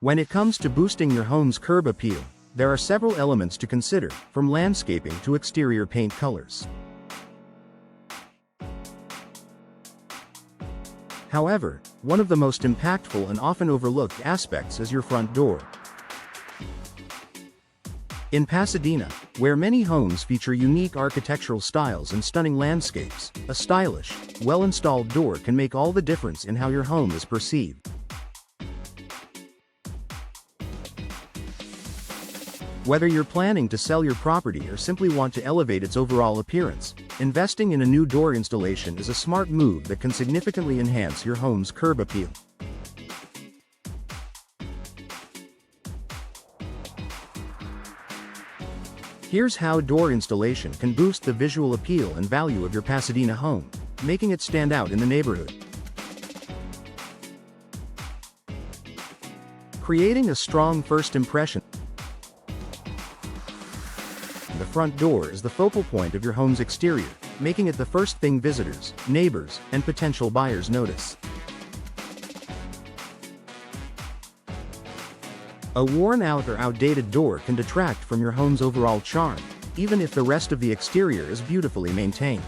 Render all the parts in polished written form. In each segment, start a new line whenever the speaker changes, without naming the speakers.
When it comes to boosting your home's curb appeal, there are several elements to consider, from landscaping to exterior paint colors. However, one of the most impactful and often overlooked aspects is your front door. In Pasadena, where many homes feature unique architectural styles and stunning landscapes, a stylish, well-installed door can make all the difference in how your home is perceived. Whether you're planning to sell your property or simply want to elevate its overall appearance, investing in a new door installation is a smart move that can significantly enhance your home's curb appeal. Here's how door installation can boost the visual appeal and value of your Pasadena home, making it stand out in the neighborhood. Creating a strong first impression. The front door is the focal point of your home's exterior, making it the first thing visitors, neighbors, and potential buyers notice. A worn-out or outdated door can detract from your home's overall charm, even if the rest of the exterior is beautifully maintained.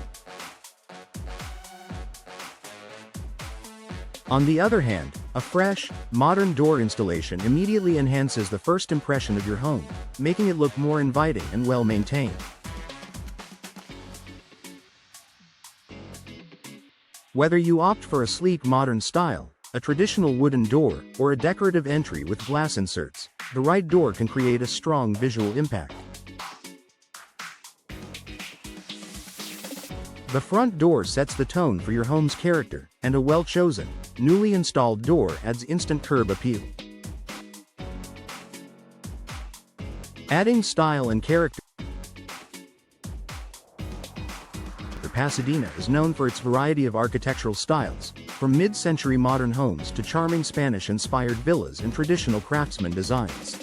On the other hand, a fresh, modern door installation immediately enhances the first impression of your home, making it look more inviting and well-maintained. Whether you opt for a sleek modern style, a traditional wooden door, or a decorative entry with glass inserts, the right door can create a strong visual impact. The front door sets the tone for your home's character, and a well-chosen, newly installed door adds instant curb appeal. Adding style and character. Pasadena is known for its variety of architectural styles, from mid-century modern homes to charming Spanish-inspired villas and traditional craftsman designs.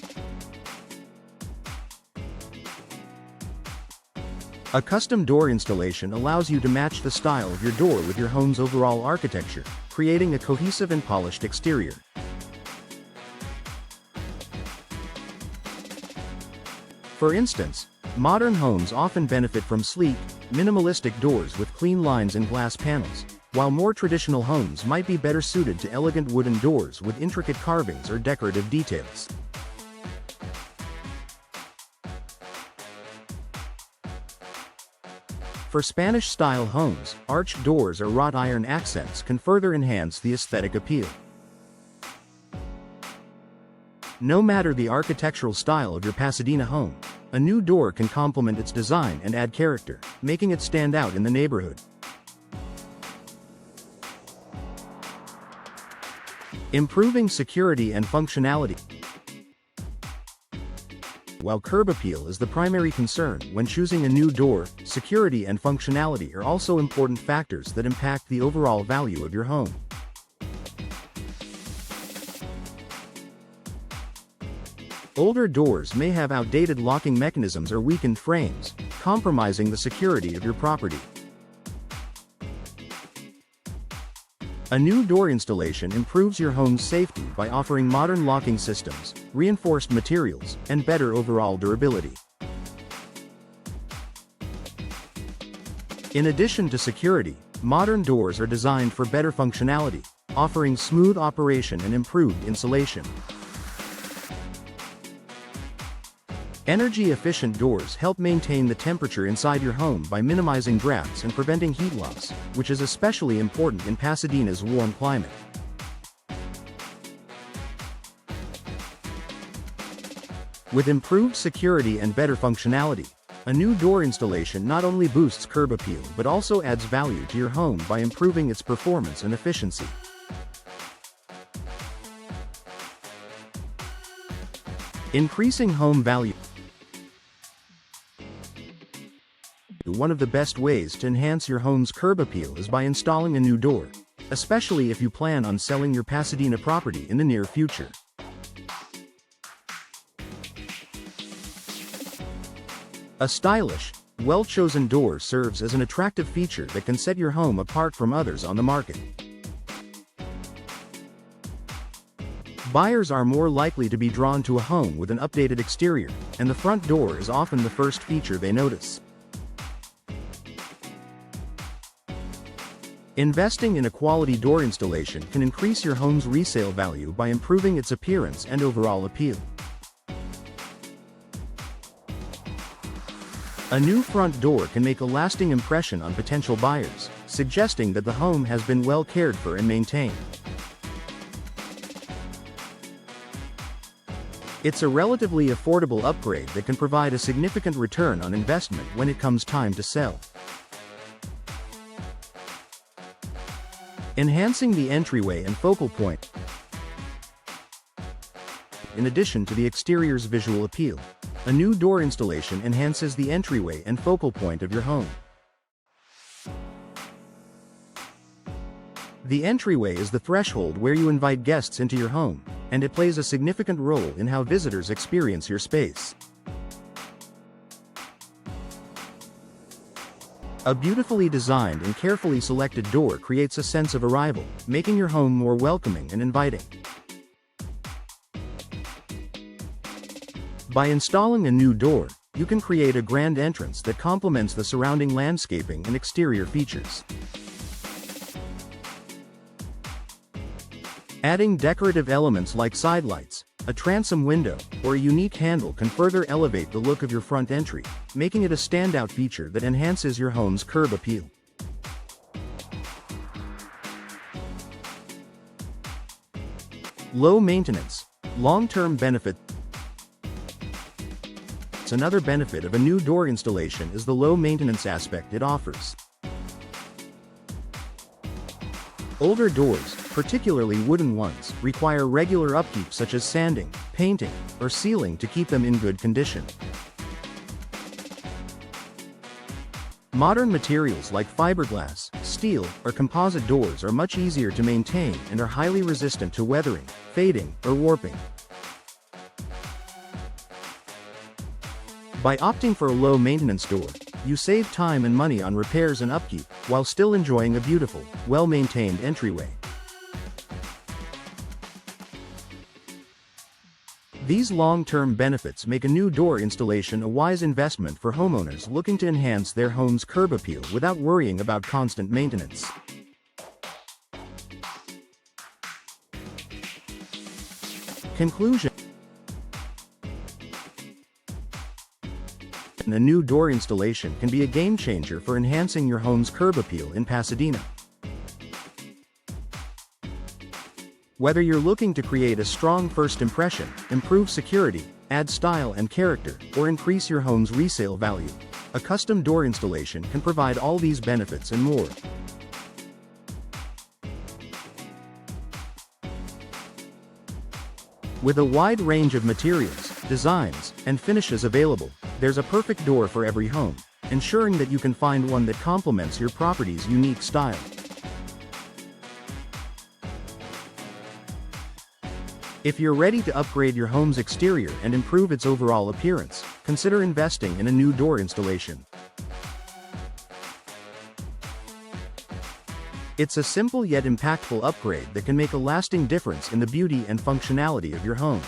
A custom door installation allows you to match the style of your door with your home's overall architecture, creating a cohesive and polished exterior. For instance, modern homes often benefit from sleek, minimalistic doors with clean lines and glass panels, while more traditional homes might be better suited to elegant wooden doors with intricate carvings or decorative details. For Spanish-style homes, arched doors or wrought iron accents can further enhance the aesthetic appeal. No matter the architectural style of your Pasadena home, a new door can complement its design and add character, making it stand out in the neighborhood. Improving security and functionality. While curb appeal is the primary concern when choosing a new door, security and functionality are also important factors that impact the overall value of your home. Older doors may have outdated locking mechanisms or weakened frames, compromising the security of your property. A new door installation improves your home's safety by offering modern locking systems, reinforced materials, and better overall durability. In addition to security, modern doors are designed for better functionality, offering smooth operation and improved insulation. Energy-efficient doors help maintain the temperature inside your home by minimizing drafts and preventing heat loss, which is especially important in Pasadena's warm climate. With improved security and better functionality, a new door installation not only boosts curb appeal but also adds value to your home by improving its performance and efficiency. Increasing home value. One of the best ways to enhance your home's curb appeal is by installing a new door, especially if you plan on selling your Pasadena property in the near future. A stylish, well-chosen door serves as an attractive feature that can set your home apart from others on the market. Buyers are more likely to be drawn to a home with an updated exterior, and the front door is often the first feature they notice. Investing in a quality door installation can increase your home's resale value by improving its appearance and overall appeal. A new front door can make a lasting impression on potential buyers, suggesting that the home has been well cared for and maintained. It's a relatively affordable upgrade that can provide a significant return on investment when it comes time to sell. Enhancing the entryway and focal point. In addition to the exterior's visual appeal, a new door installation enhances the entryway and focal point of your home. The entryway is the threshold where you invite guests into your home, and it plays a significant role in how visitors experience your space. A beautifully designed and carefully selected door creates a sense of arrival, making your home more welcoming and inviting. By installing a new door, you can create a grand entrance that complements the surrounding landscaping and exterior features. Adding decorative elements like side lights, a transom window, or a unique handle can further elevate the look of your front entry, making it a standout feature that enhances your home's curb appeal. Low maintenance. Long-term benefit. Another benefit of a new door installation is the low maintenance aspect it offers. Older doors, particularly wooden ones, require regular upkeep such as sanding, painting, or sealing to keep them in good condition. Modern materials like fiberglass, steel, or composite doors are much easier to maintain and are highly resistant to weathering, fading, or warping. By opting for a low-maintenance door, you save time and money on repairs and upkeep, while still enjoying a beautiful, well-maintained entryway. These long-term benefits make a new door installation a wise investment for homeowners looking to enhance their home's curb appeal without worrying about constant maintenance. Conclusion. A new door installation can be a game-changer for enhancing your home's curb appeal in Pasadena. Whether you're looking to create a strong first impression, improve security, add style and character, or increase your home's resale value, a custom door installation can provide all these benefits and more. With a wide range of materials, designs, and finishes available, there's a perfect door for every home, ensuring that you can find one that complements your property's unique style. If you're ready to upgrade your home's exterior and improve its overall appearance, consider investing in a new door installation. It's a simple yet impactful upgrade that can make a lasting difference in the beauty and functionality of your home.